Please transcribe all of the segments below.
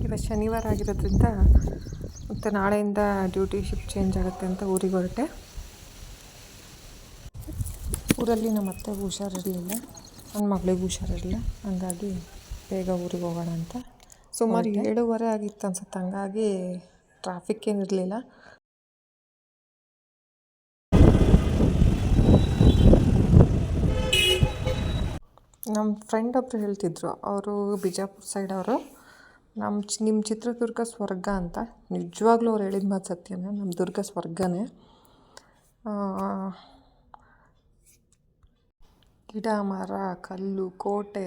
ಇವತ್ತು ಶನಿವಾರ ಆಗಿರೋದ್ರಿಂದ ಮತ್ತು ನಾಳೆಯಿಂದ ಡ್ಯೂಟಿ ಶಿಫ್ಟ್ ಚೇಂಜ್ ಆಗುತ್ತೆ ಅಂತ ಊರಿಗೆ ಹೊರಟೆ. ಊರಲ್ಲಿ ನಮ್ಮ ಅತ್ತೆಗೂ ಹುಷಾರಿರಲಿಲ್ಲ, ನನ್ನ ಮಗಳಿಗೂ ಹುಷಾರಿರಲಿಲ್ಲ, ಹಂಗಾಗಿ ಬೇಗ ಊರಿಗೆ ಹೋಗೋಣ ಅಂತ. ಸುಮಾರು 7:30 ಆಗಿತ್ತು ಅನ್ಸುತ್ತೆ, ಹಂಗಾಗಿ ಟ್ರಾಫಿಕ್ ಏನಿರಲಿಲ್ಲ. ನಮ್ಮ ಫ್ರೆಂಡ್ ಒಬ್ಬರು ಹೇಳ್ತಿದ್ರು, ಅವರು ಬಿಜಾಪುರ ಸೈಡ್ ಅವರು, ನಿಮ್ಮ ಚಿತ್ರದುರ್ಗ ಸ್ವರ್ಗ ಅಂತ. ನಿಜವಾಗ್ಲೂ ಅವ್ರು ಹೇಳಿದ ಮಾತು ಸತ್ಯನೇ, ನಮ್ಮ ದುರ್ಗ ಸ್ವರ್ಗನೇ. ಗಿಡ ಮರ ಕಲ್ಲು ಕೋಟೆ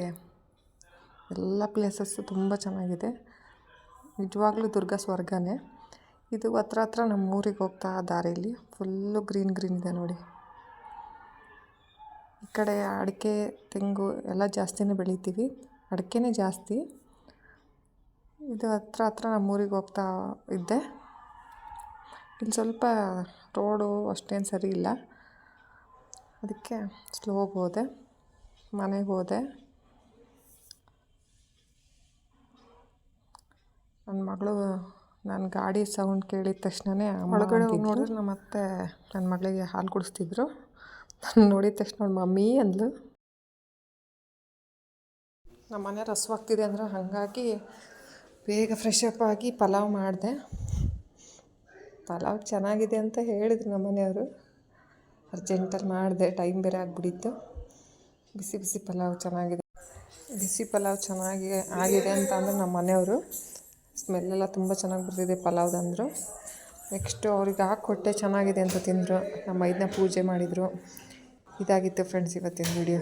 ಎಲ್ಲ ಪ್ಲೇಸಸ್ಸು ತುಂಬ ಚೆನ್ನಾಗಿದೆ. ನಿಜವಾಗ್ಲೂ ದುರ್ಗ ಸ್ವರ್ಗನೇ. ಇದು ಹತ್ರ ನಮ್ಮ ಊರಿಗೆ ಹೋಗ್ತಾ ದಾರಿಯಲ್ಲಿ ಫುಲ್ಲು ಗ್ರೀನ್ ಇದೆ ನೋಡಿ. ಈ ಕಡೆ ಅಡಿಕೆ ತೆಂಗು ಎಲ್ಲ ಜಾಸ್ತಿನೇ ಬೆಳಿತೀವಿ, ಅಡಿಕೆನೇ ಜಾಸ್ತಿ. ಇದು ಹತ್ರ ನಮ್ಮೂರಿಗೆ ಹೋಗ್ತಾ ಇದ್ದೆ. ಇಲ್ಲಿ ಸ್ವಲ್ಪ ರೋಡು ಅಷ್ಟೇನು ಸರಿ ಇಲ್ಲ, ಅದಕ್ಕೆ ಸ್ಲೋಗಿ ಹೋದೆ, ಮನೆಗೆ ಹೋದೆ. ನನ್ನ ಮಗಳು ನನ್ನ ಗಾಡಿ ಸೌಂಡ್ ಕೇಳಿದ ತಕ್ಷಣವೇ ಒಳಗಡೆ ಹೋಗಿ ನೋಡಿದ್ರೆ ನಮ್ಮ ಅತ್ತೆ ನನ್ನ ಮಗಳಿಗೆ ಹಾಲು ಕುಡಿಸ್ತಿದ್ರು. ನಾನು ನೋಡಿದ ತಕ್ಷಣ ಅವಳು ಮಮ್ಮಿ ಅಂದ್ಲು. ನಮ್ಮ ಮನೆ ರಸವಾಗ್ತಿದೆ ಅಂದ್ರೆ ಹಾಗಾಗಿ ಬೇಗ ಫ್ರೆಶ್ ಅಪ್ ಆಗಿ ಪಲಾವ್ ಮಾಡಿದೆ. ಪಲಾವ್ ಚೆನ್ನಾಗಿದೆ ಅಂತ ಹೇಳಿದ್ರು ನಮ್ಮ ಮನೆಯವರು. ಅರ್ಜೆಂಟಲ್ಲಿ ಮಾಡಿದೆ, ಟೈಮ್ ಬೇರೆ ಆಗಿಬಿಟ್ಟಿತ್ತು. ಬಿಸಿ ಪಲಾವ್ ಚೆನ್ನಾಗಿದೆ, ಬಿಸಿ ಪಲಾವ್ ಚೆನ್ನಾಗಿ ಆಗಿದೆ ಅಂತ ಅಂದರೆ ನಮ್ಮ ಮನೆಯವರು. ಸ್ಮೆಲ್ಲೆಲ್ಲ ತುಂಬ ಚೆನ್ನಾಗಿ ಬರ್ತಿದೆ ಪಲಾವ್ದಂದರು. ನೆಕ್ಸ್ಟು ಅವ್ರಿಗೆ ಹಾಕ್ಕೊಟ್ಟೆ, ಚೆನ್ನಾಗಿದೆ ಅಂತ ತಿಂದರು. ನಮ್ಮ 5ನೇ ಪೂಜೆ ಮಾಡಿದರು. ಇದಾಗಿತ್ತು ಫ್ರೆಂಡ್ಸ್ ಇವತ್ತಿನ ವಿಡಿಯೋ.